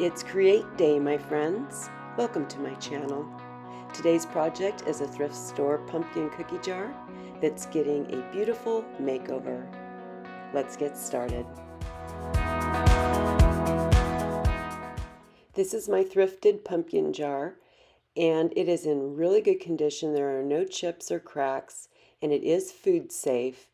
It's Create Day, my friends. Welcome to my channel. Today's project is a thrift store pumpkin cookie jar that's getting a beautiful makeover. Let's get started. This is my thrifted pumpkin jar, and it is in really good condition. There are no chips or cracks, and it is food safe.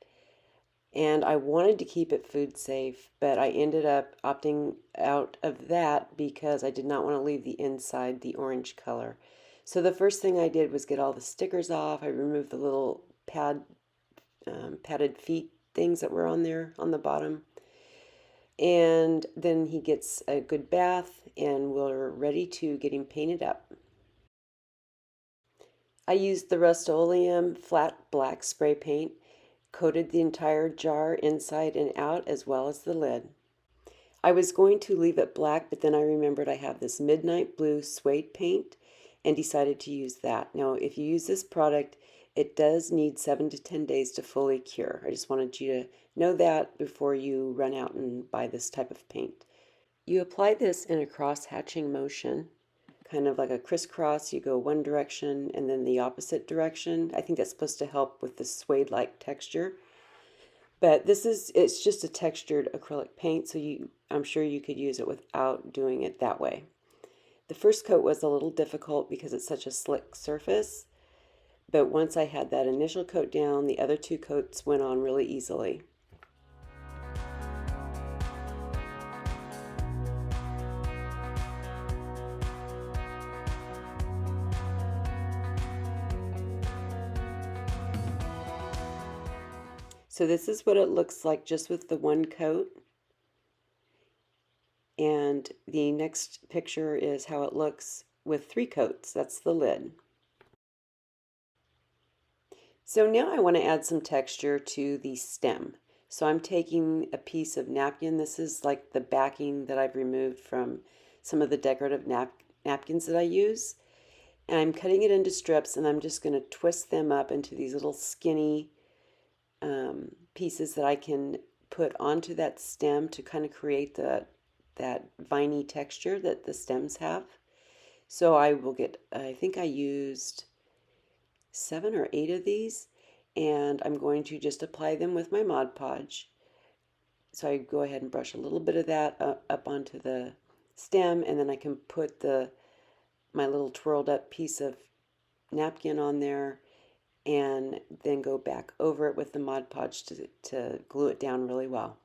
And I wanted to keep it food safe, but I ended up opting out of that because I did not want to leave the inside the orange color. So the first thing I did was get all the stickers off. I removed the little padded feet things that were on there on the bottom. And then he gets a good bath and we're ready to get him painted up. I used the Rust-Oleum flat black spray paint, coated the entire jar inside and out as well as the lid. I was going to leave it black, but then I remembered I have this midnight blue suede paint and decided to use that. Now, if you use this product, it does need 7 to 10 days to fully cure. I just wanted you to know that before you run out and buy this type of paint. You apply this in a cross-hatching motion, kind of like a crisscross. You go one direction and then the opposite direction. I think that's supposed to help with the suede-like texture. But it's just a textured acrylic paint, so I'm sure you could use it without doing it that way. The first coat was a little difficult because it's such a slick surface, but once I had that initial coat down, the other two coats went on really easily. So this is what it looks like just with the one coat. And the next picture is how it looks with 3 coats. That's the lid. So now I want to add some texture to the stem. So I'm taking a piece of napkin. This is like the backing that I've removed from some of the decorative napkins that I use. And I'm cutting it into strips, and I'm just going to twist them up into these little skinny pieces that I can put onto that stem to kind of create that viney texture that the stems have. So I will get, I think I used 7 or 8 of these, and I'm going to just apply them with my Mod Podge. So I go ahead and brush a little bit of that up onto the stem, and then I can put my little twirled up piece of napkin on there, and then go back over it with the Mod Podge to glue it down really well.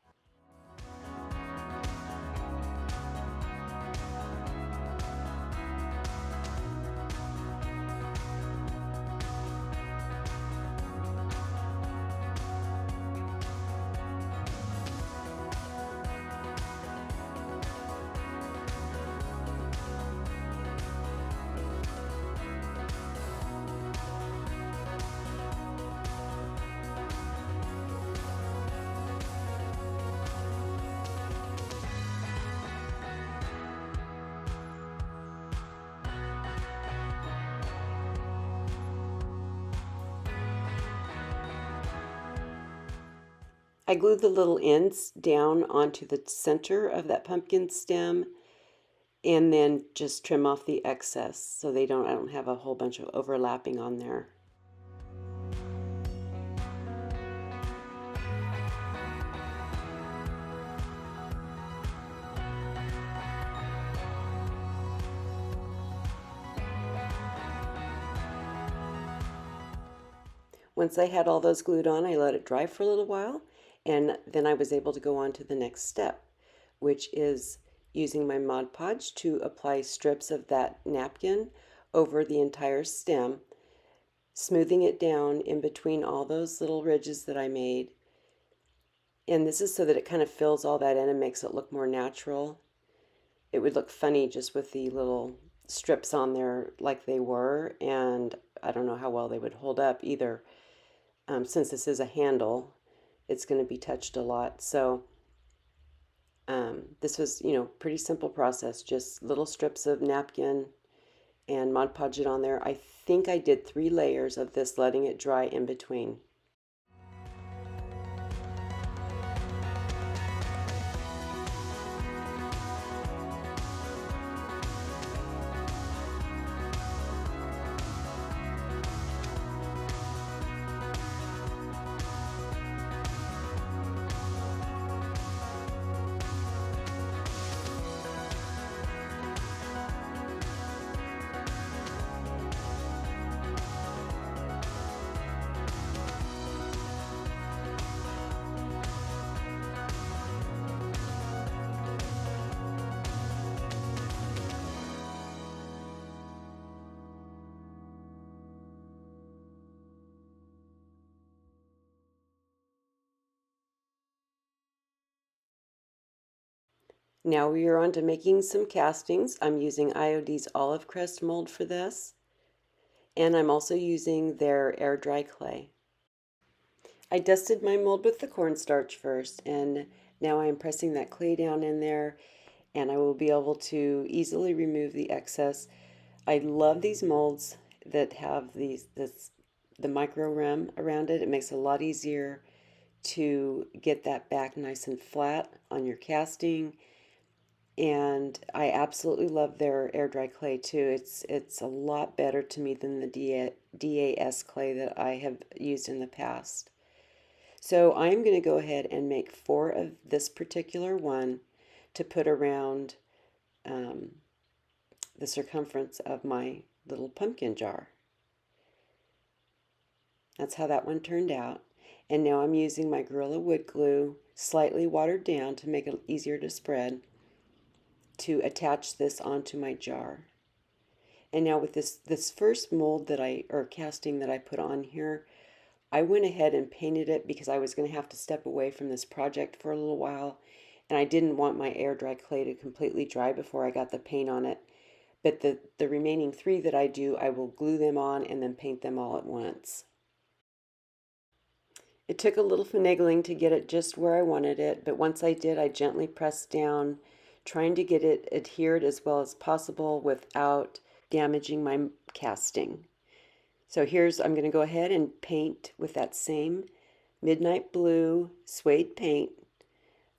I glued the little ends down onto the center of that pumpkin stem and then just trim off the excess so I don't have a whole bunch of overlapping on there. Once I had all those glued on, I let it dry for a little while, and then I was able to go on to the next step, which is using my Mod Podge to apply strips of that napkin over the entire stem, smoothing it down in between all those little ridges that I made. And this is so that it kind of fills all that in and makes it look more natural. It would look funny just with the little strips on there like they were, and I don't know how well they would hold up either. Since this is a handle, it's going to be touched a lot. So this was, pretty simple process, just little strips of napkin and Mod Podge it on there. I think I did 3 layers of this, letting it dry in between. Now we are on to making some castings. I'm using IOD's Olive Crest mold for this, and I'm also using their air dry clay. I dusted my mold with the cornstarch first, and now I'm pressing that clay down in there, and I will be able to easily remove the excess. I love these molds that have the micro rim around it. It makes it a lot easier to get that back nice and flat on your casting. And I absolutely love their air dry clay too. It's a lot better to me than the DAS clay that I have used in the past. So I'm going to go ahead and make 4 of this particular one to put around the circumference of my little pumpkin jar. That's how that one turned out. And now I'm using my Gorilla Wood Glue, slightly watered down to make it easier to spread, to attach this onto my jar. And now with this first mold or casting that I put on here, I went ahead and painted it because I was going to have to step away from this project for a little while, and I didn't want my air dry clay to completely dry before I got the paint on it. But the remaining 3 that I do, I will glue them on and then paint them all at once. It took a little finagling to get it just where I wanted it, but once I did, I gently pressed down, trying to get it adhered as well as possible without damaging my casting. So I'm going to go ahead and paint with that same midnight blue suede paint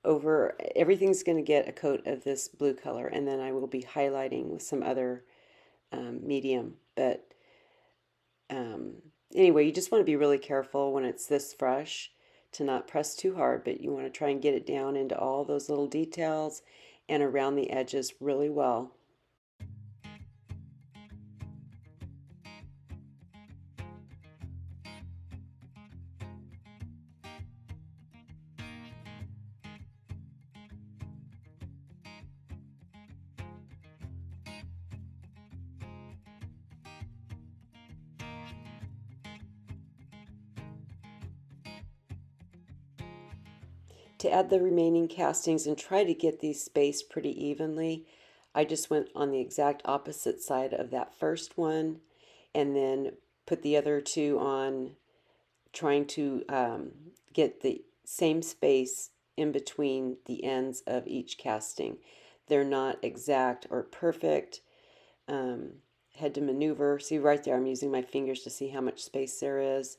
over, everything's going to get a coat of this blue color, and then I will be highlighting with some other medium. But anyway, you just want to be really careful when it's this fresh to not press too hard, but you want to try and get it down into all those little details and around the edges really well. To add the remaining castings and try to get these spaced pretty evenly, I just went on the exact opposite side of that first one and then put the other 2 on, trying to get the same space in between the ends of each casting. They're not exact or perfect. Had to maneuver. See right there, I'm using my fingers to see how much space there is.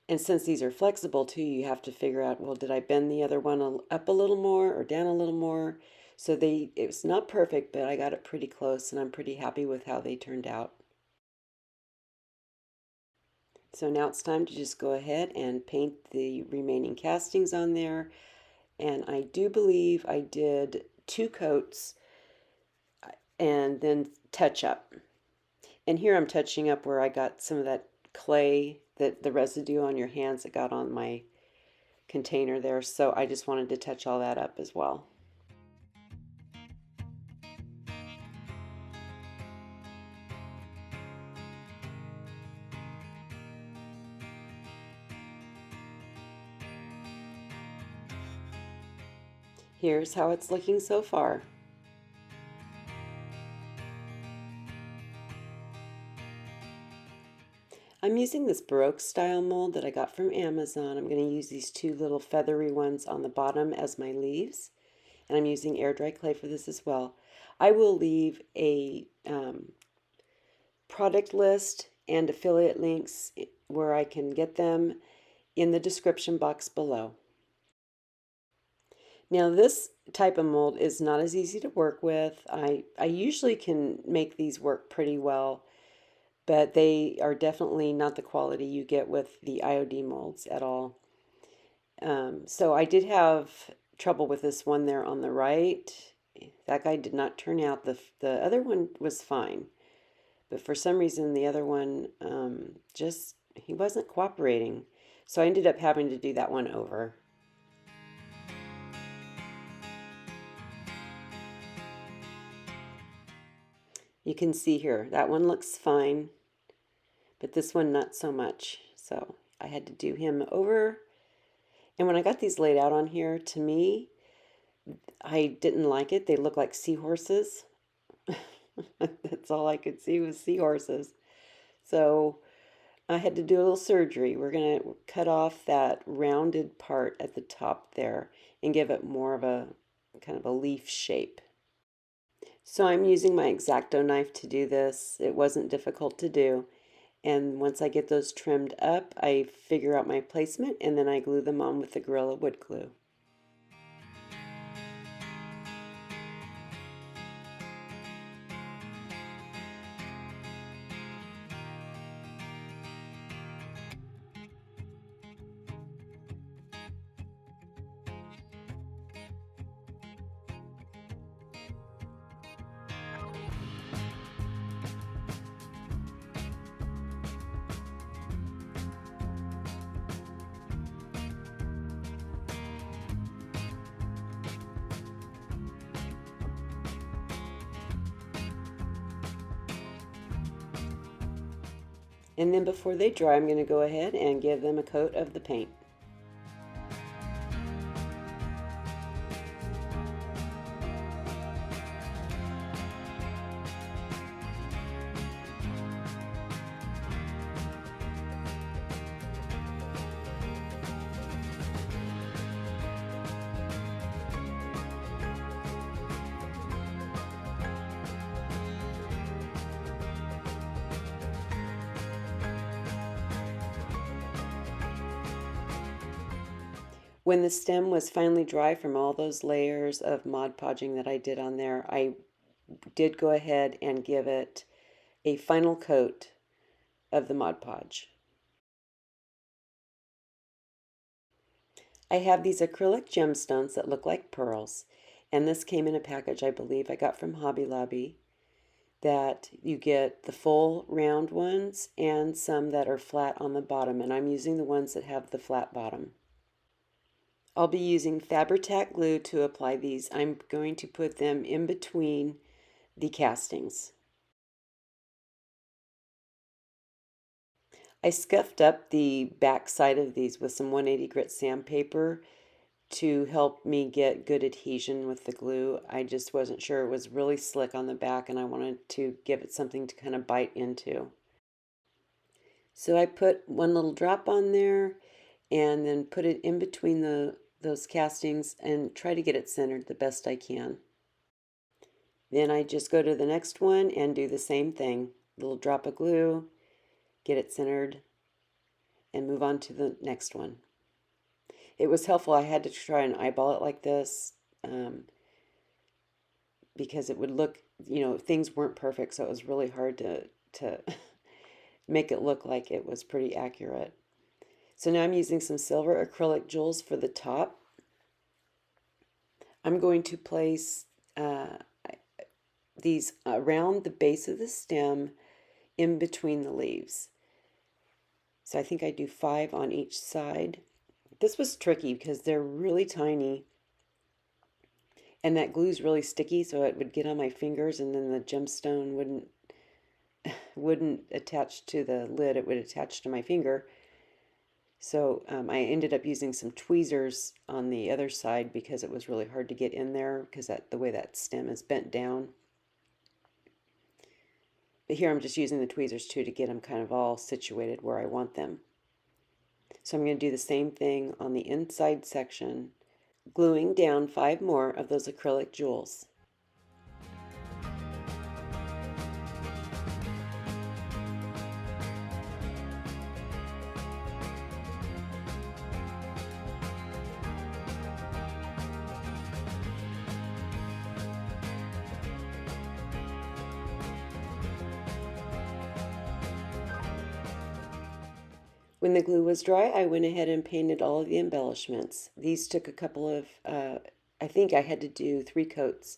And since these are flexible too, you have to figure out, well, did I bend the other one up a little more or down a little more? So it's not perfect, but I got it pretty close, and I'm pretty happy with how they turned out. So now it's time to just go ahead and paint the remaining castings on there. And I do believe I did 2 coats and then touch up. And here I'm touching up where I got some of that clay, the residue on your hands that got on my container there. So I just wanted to touch all that up as well. Here's how it's looking so far. I'm using this Baroque style mold that I got from Amazon. I'm going to use these 2 little feathery ones on the bottom as my leaves. And I'm using air dry clay for this as well. I will leave a product list and affiliate links where I can get them in the description box below. Now this type of mold is not as easy to work with. I usually can make these work pretty well, but they are definitely not the quality you get with the IOD molds at all. So I did have trouble with this one there on the right. That guy did not turn out. The other one was fine, but for some reason the other one he wasn't cooperating. So I ended up having to do that one over. You can see here, that one looks fine, but this one not so much. So I had to do him over. And when I got these laid out on here, to me, I didn't like it. They look like seahorses. That's all I could see was seahorses. So I had to do a little surgery. We're going to cut off that rounded part at the top there and give it more of a kind of a leaf shape. So I'm using my X-Acto knife to do this. It wasn't difficult to do. And once I get those trimmed up, I figure out my placement and then I glue them on with the Gorilla wood glue. And then before they dry, I'm going to go ahead and give them a coat of the paint. When the stem was finally dry from all those layers of Mod Podging that I did on there, I did go ahead and give it a final coat of the Mod Podge. I have these acrylic gemstones that look like pearls, and this came in a package I believe I got from Hobby Lobby, that you get the full round ones and some that are flat on the bottom, and I'm using the ones that have the flat bottom. I'll be using Fabri-Tac glue to apply these. I'm going to put them in between the castings. I scuffed up the back side of these with some 180 grit sandpaper to help me get good adhesion with the glue. I just wasn't sure. It was really slick on the back and I wanted to give it something to kind of bite into. So I put one little drop on there and then put it in between those castings and try to get it centered the best I can. Then I just go to the next one and do the same thing. Little drop of glue, get it centered, and move on to the next one. It was helpful. I had to try and eyeball it like this because it would look, things weren't perfect, so it was really hard to make it look like it was pretty accurate. So now I'm using some silver acrylic jewels for the top. I'm going to place these around the base of the stem in between the leaves. So I think I do 5 on each side. This was tricky because they're really tiny and that glue is really sticky, so it would get on my fingers and then the gemstone wouldn't attach to the lid. It would attach to my finger. So I ended up using some tweezers on the other side because it was really hard to get in there because the way that stem is bent down. But here I'm just using the tweezers too to get them kind of all situated where I want them. So I'm going to do the same thing on the inside section, gluing down 5 more of those acrylic jewels. When the glue was dry, I went ahead and painted all of the embellishments. These took a couple of, I think I had to do 3 coats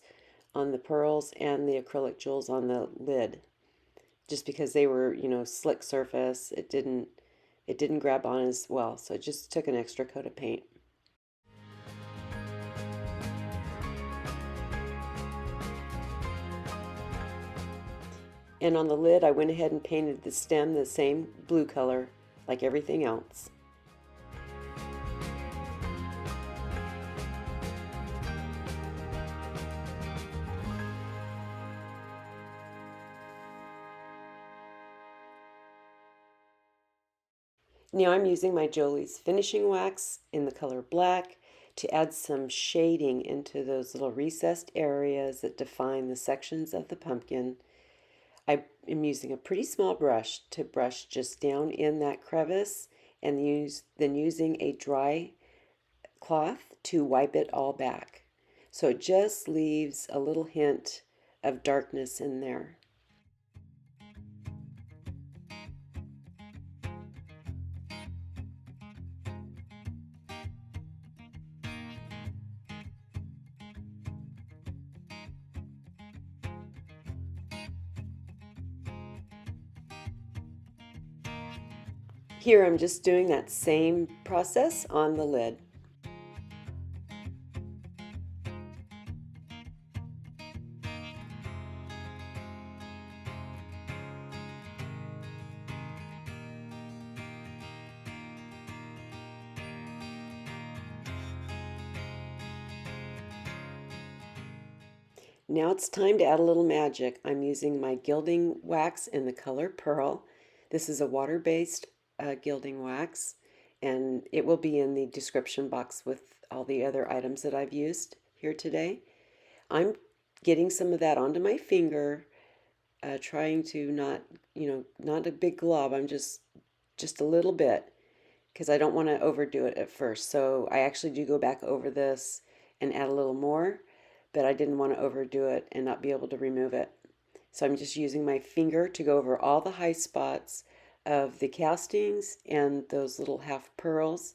on the pearls and the acrylic jewels on the lid, just because they were, slick surface. It didn't grab on as well, so it just took an extra coat of paint. And on the lid, I went ahead and painted the stem the same blue color like everything else. Now I'm using my Jolie's finishing wax in the color black to add some shading into those little recessed areas that define the sections of the pumpkin. I am using a pretty small brush to brush just down in that crevice and then using a dry cloth to wipe it all back. So it just leaves a little hint of darkness in there. Here I'm just doing that same process on the lid. Now it's time to add a little magic. I'm using my Gilding Wax in the color Pearl. This is a water-based Gilding Wax, and it will be in the description box with all the other items that I've used here today. I'm getting some of that onto my finger, trying to not a big glob. I'm just a little bit, because I don't want to overdo it at first. So I actually do go back over this and add a little more, but I didn't want to overdo it and not be able to remove it. So I'm just using my finger to go over all the high spots of the castings and those little half pearls.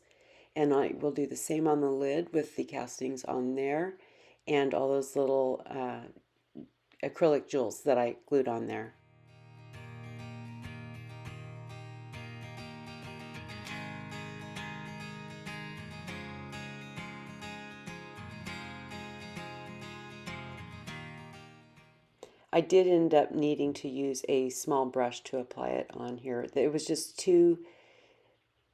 And I will do the same on the lid with the castings on there and all those little acrylic jewels that I glued on there. I did end up needing to use a small brush to apply it on here. It was just too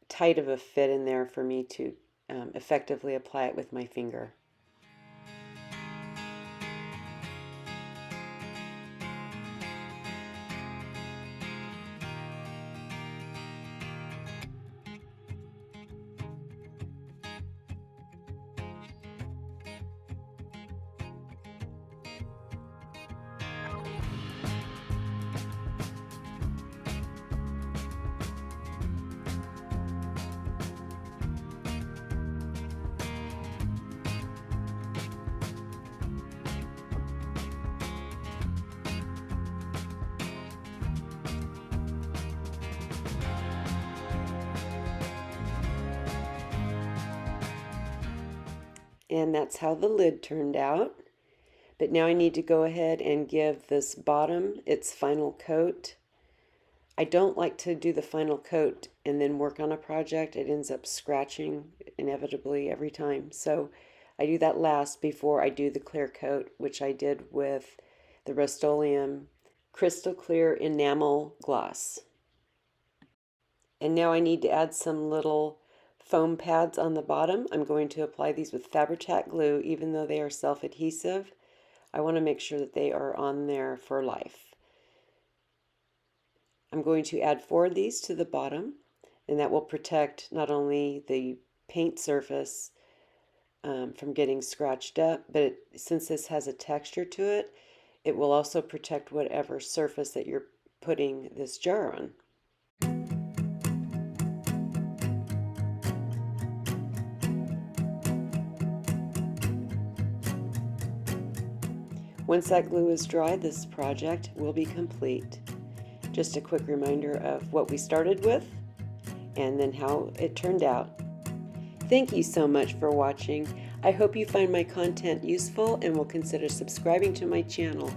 tight of a fit in there for me to effectively apply it with my finger. And that's how the lid turned out. But now I need to go ahead and give this bottom its final coat. I don't like to do the final coat and then work on a project. It ends up scratching inevitably every time. So I do that last before I do the clear coat, which I did with the Rust-Oleum Crystal Clear Enamel Gloss. And now I need to add some little foam pads on the bottom. I'm going to apply these with Fabri-Tac glue, even though they are self-adhesive. I want to make sure that they are on there for life. I'm going to add 4 of these to the bottom, and that will protect not only the paint surface from getting scratched up, but since this has a texture to it, it will also protect whatever surface that you're putting this jar on. Once that glue is dry, this project will be complete. Just a quick reminder of what we started with and then how it turned out. Thank you so much for watching. I hope you find my content useful and will consider subscribing to my channel.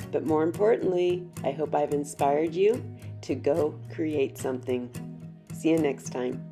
But more importantly, I hope I've inspired you to go create something. See you next time.